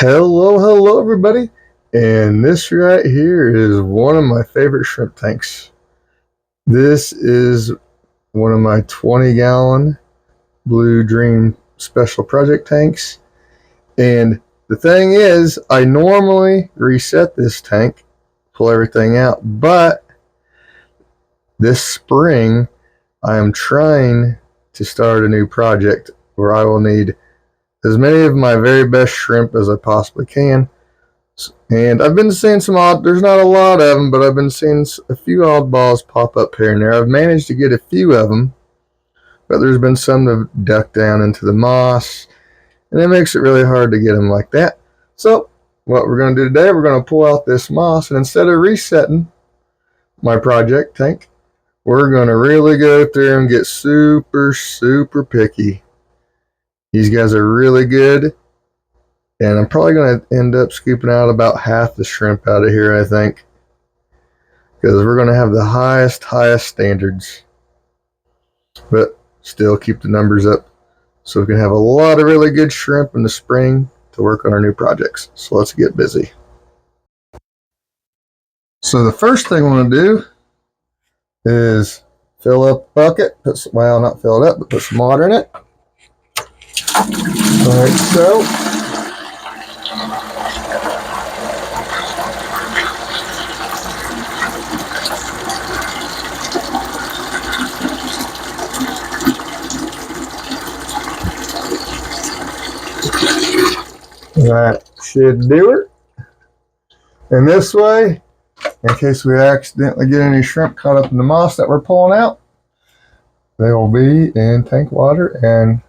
Hello, everybody. And this right here is one of my favorite shrimp tanks. This is one of my 20-gallon Blue Dream Special Project tanks. And the thing is, I normally reset this tank, pull everything out, but this spring, I am trying to start a new project where I will need as many of my very best shrimp as I possibly can. And I've been seeing there's not a lot of them, but I've been seeing a few oddballs pop up here and there. I've managed to get a few of them, but there's been some that have ducked down into the moss, and it makes it really hard to get them like that. So what we're going to do today, we're going to pull out this moss, and instead of resetting my project tank, we're going to really go through and get super picky. These guys are really good. And I'm probably going to end up scooping out about half the shrimp out of here, I think. Because we're going to have the highest standards. But still keep the numbers up. So we can have a lot of really good shrimp in the spring to work on our new projects. So let's get busy. So the first thing I want to do is fill up a bucket. Well, not fill it up, but put some water in it. Like so. That should do it. And this way, in case we accidentally get any shrimp caught up in the moss that we're pulling out, they will be in tank water, and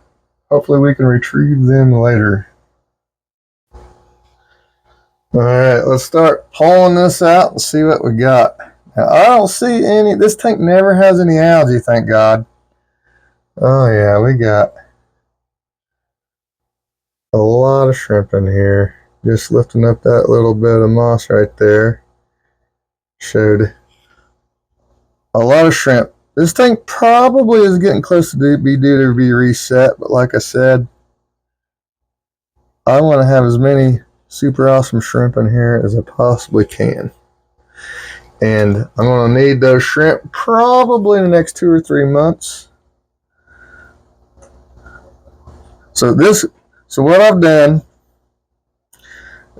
hopefully we can retrieve them later. Alright, let's start pulling this out and see what we got. Now, I don't see any, this tank never has any algae, thank God. Oh yeah, we got a lot of shrimp in here. Just lifting up that little bit of moss right there showed a lot of shrimp. This tank probably is getting close to be due to be reset, but like I said, I want to have as many super awesome shrimp in here as I possibly can. And I'm going to need those shrimp probably in the next 2 or 3 months. So what I've done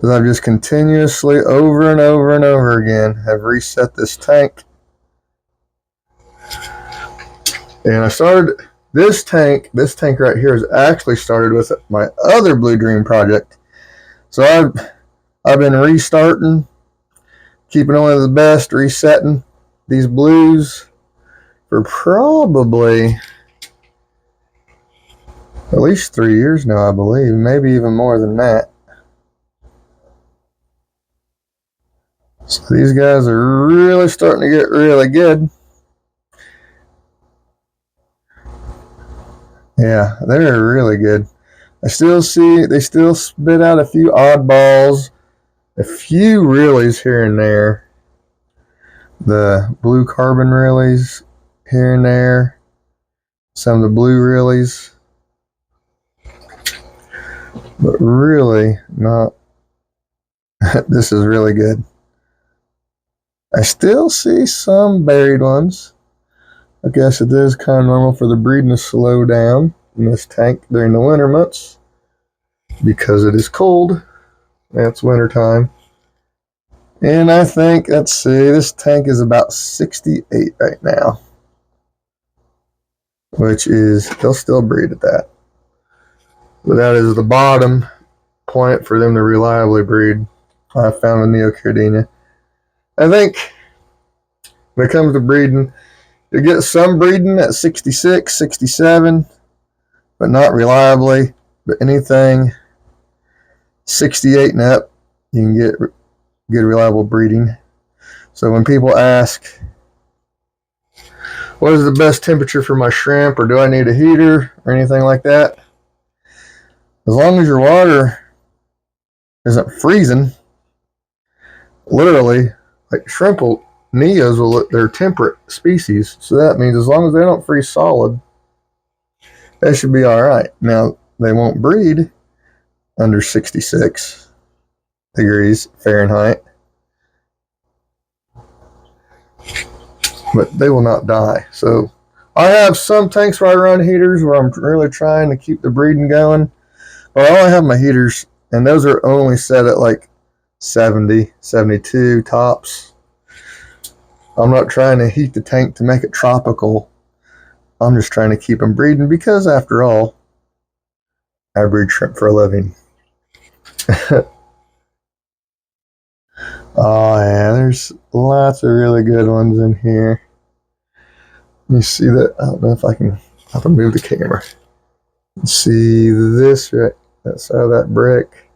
is I've just continuously over and over again have reset this tank. And I started this tank right here is actually started with my other Blue Dream project. So I've been restarting, keeping only the best, resetting these blues for probably at least 3 years now, I believe, maybe even more than that. So these guys are really starting to get really good. Yeah, they're really good. I still see they still spit out a few oddballs, a few realies here and there. The blue carbon realies here and there. Some of the blue realies. But really not. This is really good. I still see some buried ones. I guess it is kind of normal for the breeding to slow down in this tank during the winter months because it is cold. It's winter time. And I think, let's see, this tank is about 68 right now, which is, they'll still breed at that. But that is the bottom point for them to reliably breed. I found a Neocaridina. I think when it comes to breeding, you get some breeding at 66, 67, but not reliably. But anything 68 and up, you can get good reliable breeding. So when people ask, what is the best temperature for my shrimp, or do I need a heater or anything like that? As long as your water isn't freezing, literally, like shrimp will, Neos they're temperate species, so that means as long as they don't freeze solid, they should be all right. Now, they won't breed under 66, degrees Fahrenheit, but they will not die. So I have some tanks where I run heaters where I'm really trying to keep the breeding going, but I only have my heaters, and those are only set at like 70, 72 tops. I'm not trying to heat the tank to make it tropical. I'm just trying to keep them breeding because, after all, I breed shrimp for a living. Oh yeah, there's lots of really good ones in here. You see that? I don't know if I can. I have to move the camera. See this right outside of that brick?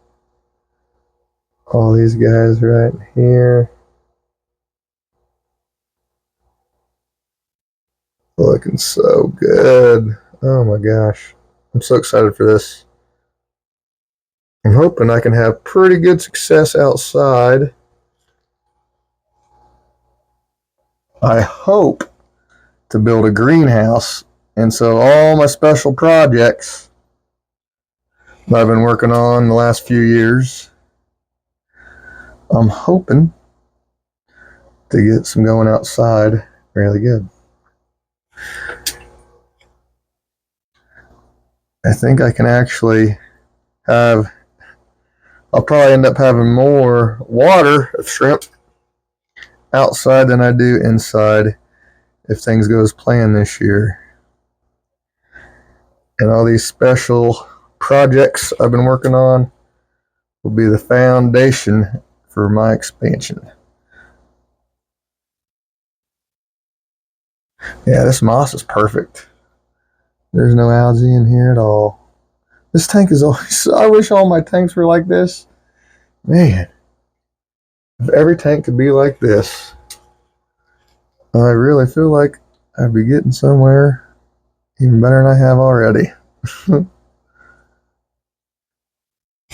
All these guys right here. Looking so good. Oh my gosh. I'm so excited for this. I'm hoping I can have pretty good success outside. I hope to build a greenhouse, and so all my special projects that I've been working on the last few years, I'm hoping to get some going outside really good. I think I can actually have, I'll probably end up having more water of shrimp outside than I do inside if things go as planned this year. And all these special projects I've been working on will be the foundation for my expansion. Yeah, this moss is perfect. There's no algae in here at all. This tank is always, I wish all my tanks were like this. Man, if every tank could be like this, I really feel like I'd be getting somewhere even better than I have already.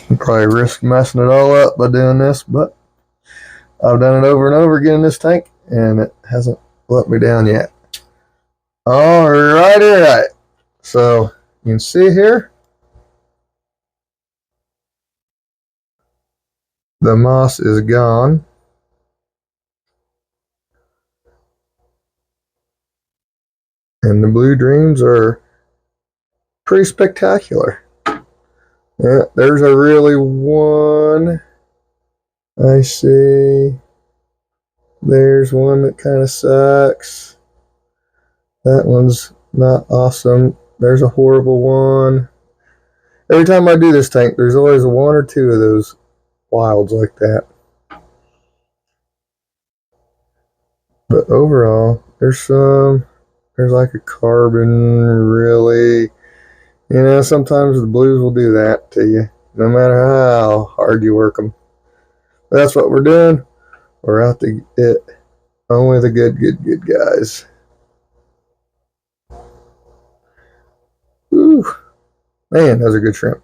I'd probably risk messing it all up by doing this, but I've done it over and over again in this tank, and it hasn't let me down yet. All right. So you can see here, the moss is gone. And the blue dreams are pretty spectacular. Yeah, there's a really one. I see. There's one that kind of sucks. That one's not awesome. There's a horrible one. Every time I do this tank, there's always one or two of those wilds like that. But overall, there's like a carbon, really. You know, sometimes the blues will do that to you, no matter how hard you work them. But that's what we're doing. We're out to get only the good guys. Ooh, man, those are good shrimp.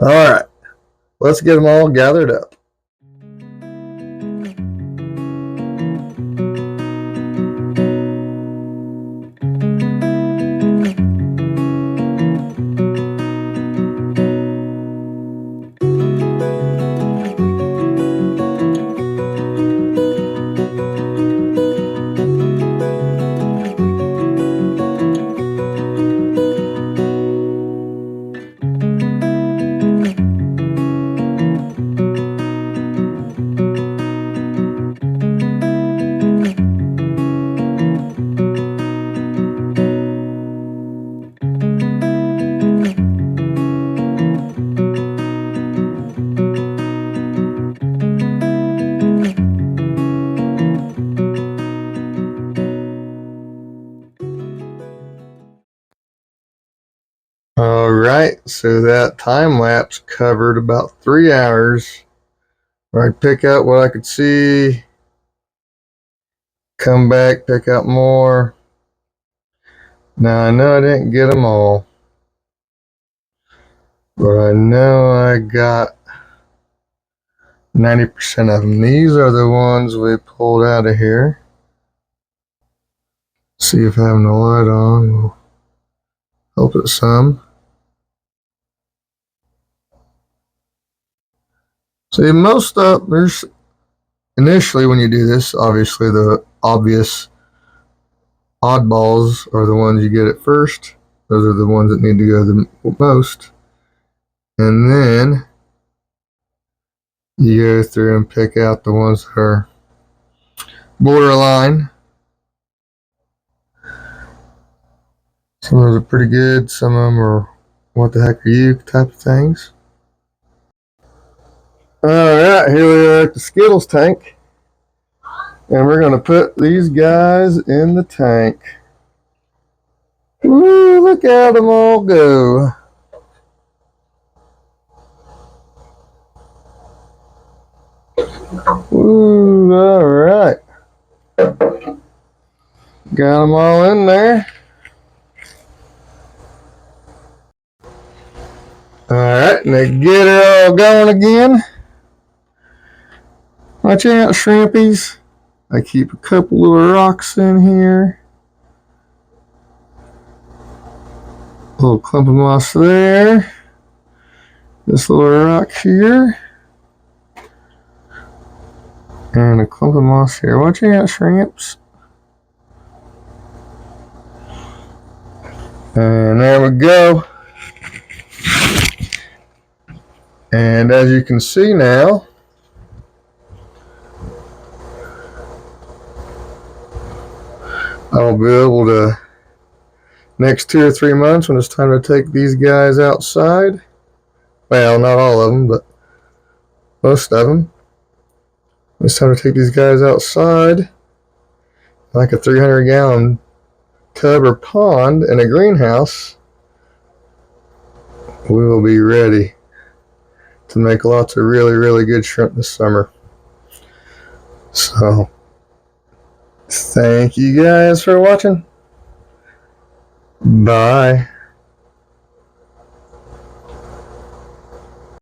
All right, let's get them all gathered up. All right, so that time lapse covered about 3 hours where I'd pick out what I could see, come back, pick out more. Now I know I didn't get them all, but I know I got 90% of them. These are the ones we pulled out of here. See if having the light on will help it some. See, there's initially when you do this, obviously the obvious oddballs are the ones you get at first. Those are the ones that need to go the most. And then you go through and pick out the ones that are borderline. Some of those are pretty good. Some of them are, what the heck are you type of things. Alright, here we are at the Skittles tank. And we're going to put these guys in the tank. Woo, look at them all go. Woo, alright. Got them all in there. Alright, now get it all going again. Watch out, shrimpies. I keep a couple of rocks in here. A little clump of moss there. This little rock here. And a clump of moss here. Watch out, shrimps. And there we go. And as you can see now, I'll be able to, next 2 or 3 months when it's time to take these guys outside, well, not all of them, but most of them, when it's time to take these guys outside, like a 300-gallon tub or pond in a greenhouse, we will be ready to make lots of really, really good shrimp this summer. So, thank you guys for watching. Bye.